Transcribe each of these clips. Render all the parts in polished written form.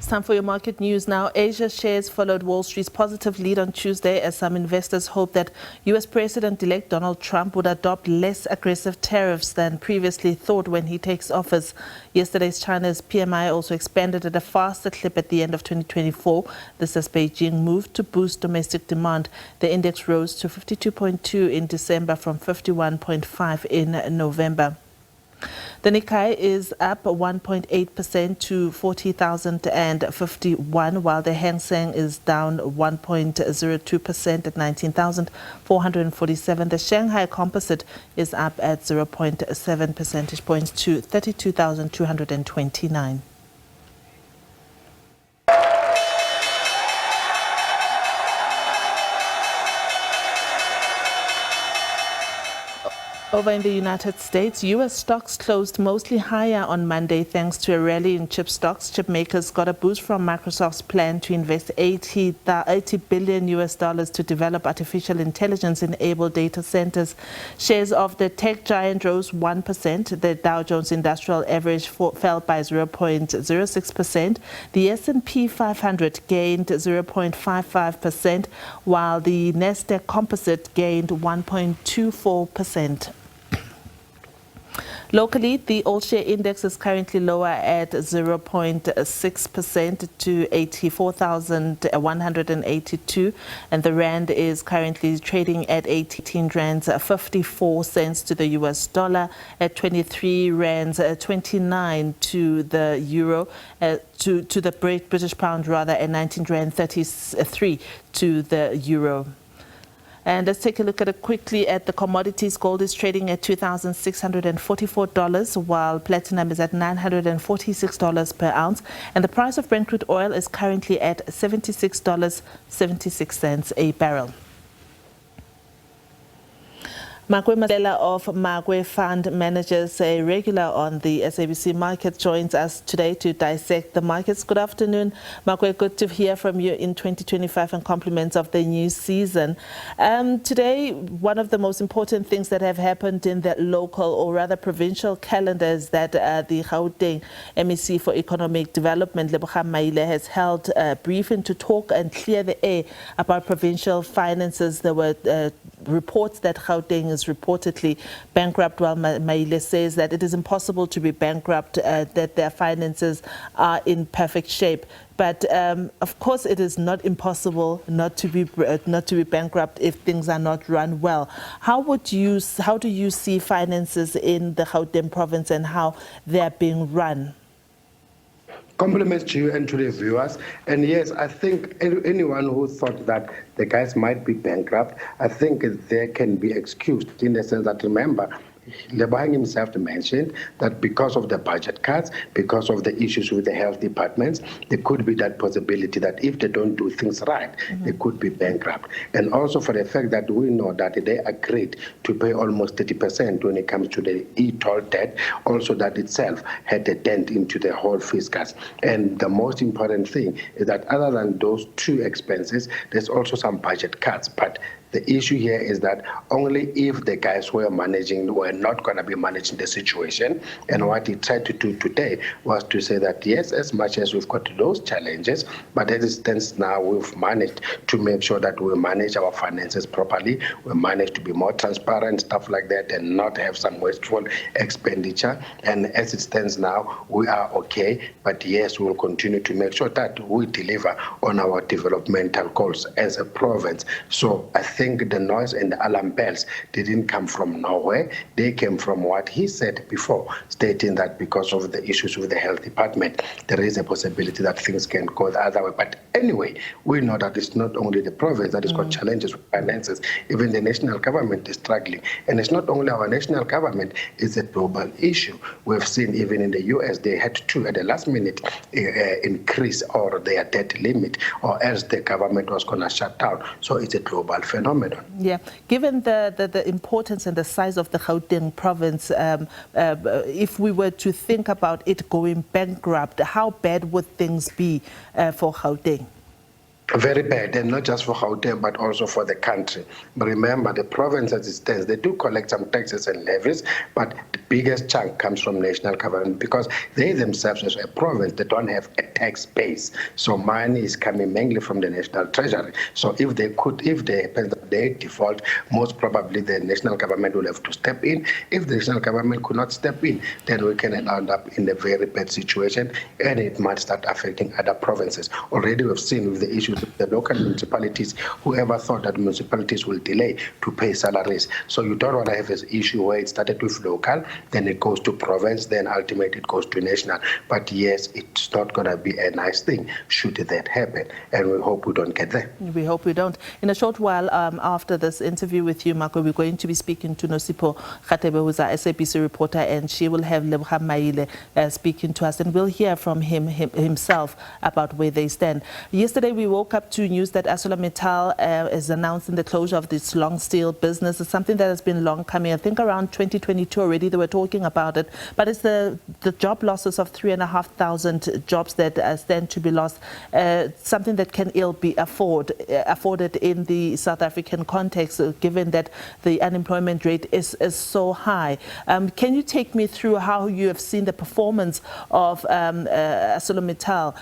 It's time for your market news now. Asia shares followed Wall Street's positive lead on Tuesday as some investors hope that U.S. President-elect Donald Trump would adopt less aggressive tariffs than previously thought when he takes office. Yesterday's China's PMI also expanded at a faster clip at the end of 2024. This as Beijing moved to boost domestic demand. The index rose to 52.2 in December from 51.5 in November. The Nikkei is up 1.8% to 40,051, while the Hang Seng is down 1.02% at 19,447. The Shanghai Composite is up at 0.7 percentage points to 32,229. Over in the United States, U.S. stocks closed mostly higher on Monday thanks to a rally in chip stocks. Chip makers got a boost from Microsoft's plan to invest $80 billion to develop artificial intelligence-enabled data centers. Shares of the tech giant rose 1%. The Dow Jones Industrial Average fell by 0.06%. The S&P 500 gained 0.55%, while the Nasdaq Composite gained 1.24%. Locally, the all-share index is currently lower at 0.6% to 84,182, and the rand is currently trading at 18 rands 54 cents to the US dollar, at 23 rands 29 to the euro, to the British pound rather, at 19 rand 33 to the euro. And let's take a look at it quickly at the commodities. Gold is trading at $2,644, while platinum is at $946 per ounce. And the price of Brent crude oil is currently at $76.76 a barrel. Magwe Masela of Magwe Fund Managers, a regular on the SABC market, joins us today to dissect the markets. Good afternoon, Magwe. Good to hear from you in 2025 and compliments of the new season. Today, one of the most important things that have happened in the local, or rather provincial calendar, is that the Gauteng MEC for Economic Development, Lebogang Maile, has held a briefing to talk and clear the air about provincial finances. There were reports that Gauteng is reportedly bankrupt, while Maile says that it is impossible to be bankrupt, that their finances are in perfect shape. But of course, it is not impossible not to be bankrupt if things are not run well. How do you see finances in the Gauteng province and how they are being run? Compliments to you and to the viewers. And yes, I think anyone who thought that the guys might be bankrupt, I think they can be excused in the sense that, remember, Lebogang himself mentioned that because of the budget cuts, because of the issues with the health departments, there could be that possibility that if they don't do things right, they could be bankrupt. And also for the fact that we know that they agreed to pay almost 30% when it comes to the e-toll debt, also that itself had a dent into the whole fiscus. And the most important thing is that other than those two expenses, there's also some budget cuts. But the issue here is that only if the guys who are managing were not going to be managing the situation. And what he tried to do today was to say that, yes, as much as we've got those challenges, but as it stands now, we've managed to make sure that we manage our finances properly. We manage to be more transparent, stuff like that, and not have some wasteful expenditure. And as it stands now, we are okay. But yes, we will continue to make sure that we deliver on our developmental goals as a province. So I think the noise and the alarm bells didn't come from nowhere. They came from what he said before, stating that because of the issues with the health department, there is a possibility that things can go the other way. But anyway, we know that it's not only the province that has got challenges with finances. Even the national government is struggling. And it's not only our national government, it's a global issue. We've seen even in the US, they had to, at the last minute, increase or their debt limit, or else the government was going to shut down. So it's a global phenomenon. Yeah, given the importance and the size of the Gauteng province, if we were to think about it going bankrupt, how bad would things be for Gauteng? Very bad, and not just for Gauteng, but also for the country. But remember, the province as it stands, they do collect some taxes and levies, but the biggest chunk comes from national government because they themselves, as a province, they don't have a tax base. So money is coming mainly from the national treasury. So if they happen that they default, most probably the national government will have to step in. If the national government could not step in, then we can end up in a very bad situation, and it might start affecting other provinces. Already we've seen with the issues with the local municipalities, whoever thought that municipalities will delay to pay salaries. So you don't want to have an issue where it started with local, then it goes to province, then ultimately it goes to national. But yes, it's not going to be a nice thing should that happen, and we hope we don't get there. We hope we don't. In a short while after this interview with you, Marco, we're going to be speaking to Nosipho Khatebe, who's our SABC reporter, and she will have Lebogang Maile speaking to us, and we'll hear from himself about where they stand. Yesterday, we woke up to news that ArcelorMittal is announcing the closure of this long steel business. It's something that has been long coming. I think around 2022 already they were talking about it, but it's the job losses of 3,500 jobs that stand to be lost, something that can ill be afforded in the South African context, given that the unemployment rate is so high. Can you take me through how you have seen the performance of ArcelorMittal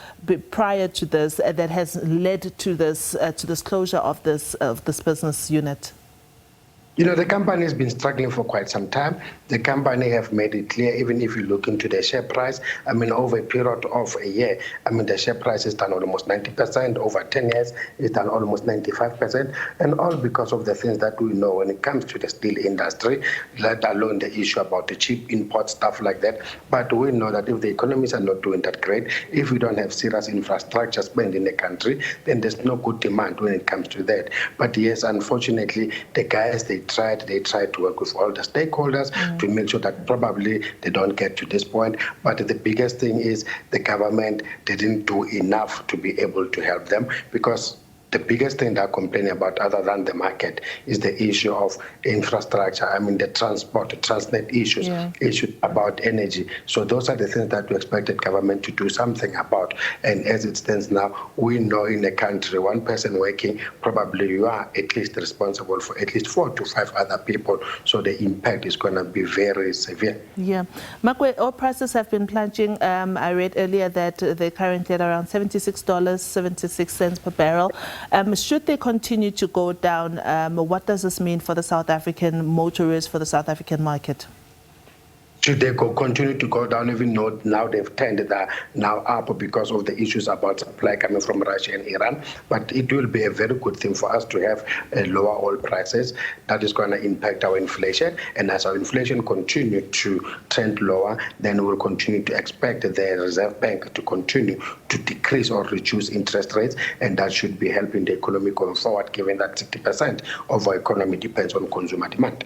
prior to this that has led to this closure of this business unit? You know, the company has been struggling for quite some time. The company have made it clear, even if you look into the share price, I mean, over a period of a year, I mean, the share price is down almost 90%. Over 10 years, it's down almost 95%. And all because of the things that we know when it comes to the steel industry, let alone the issue about the cheap import, stuff like that. But we know that if the economies are not doing that great, if we don't have serious infrastructure spent in the country, then there's no good demand when it comes to that. But yes, unfortunately, the guys, they tried to work with all the stakeholders to make sure that probably they don't get to this point. But the biggest thing is the government didn't do enough to be able to help them, because the biggest thing they're complaining about, other than the market, is the issue of infrastructure. I mean, the transport, the Transnet issues, issues about energy. So those are the things that we expected government to do something about. And as it stands now, we know in the country, one person working, probably you are at least responsible for at least 4 to 5 other people. So the impact is going to be very severe. Yeah. Makwe, oil prices have been plunging. I read earlier that they're currently at around $76.76 per barrel. Should they continue to go down, what does this mean for the South African motorists, for the South African market? Should they continue to go down, even though now they've turned that now up because of the issues about supply coming from Russia and Iran? But it will be a very good thing for us to have lower oil prices. That is going to impact our inflation. And as our inflation continues to trend lower, then we'll continue to expect the Reserve Bank to continue to decrease or reduce interest rates. And that should be helping the economy going forward, given that 60% of our economy depends on consumer demand.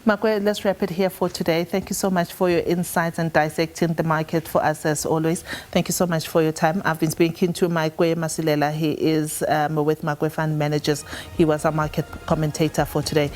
Makwe, let's wrap it here for today. Thank you so much for your insights and dissecting the market for us as always. Thank you so much for your time. I've been speaking to Makwe Masilela. He is with Makwe Fund Managers. He was our market commentator for today.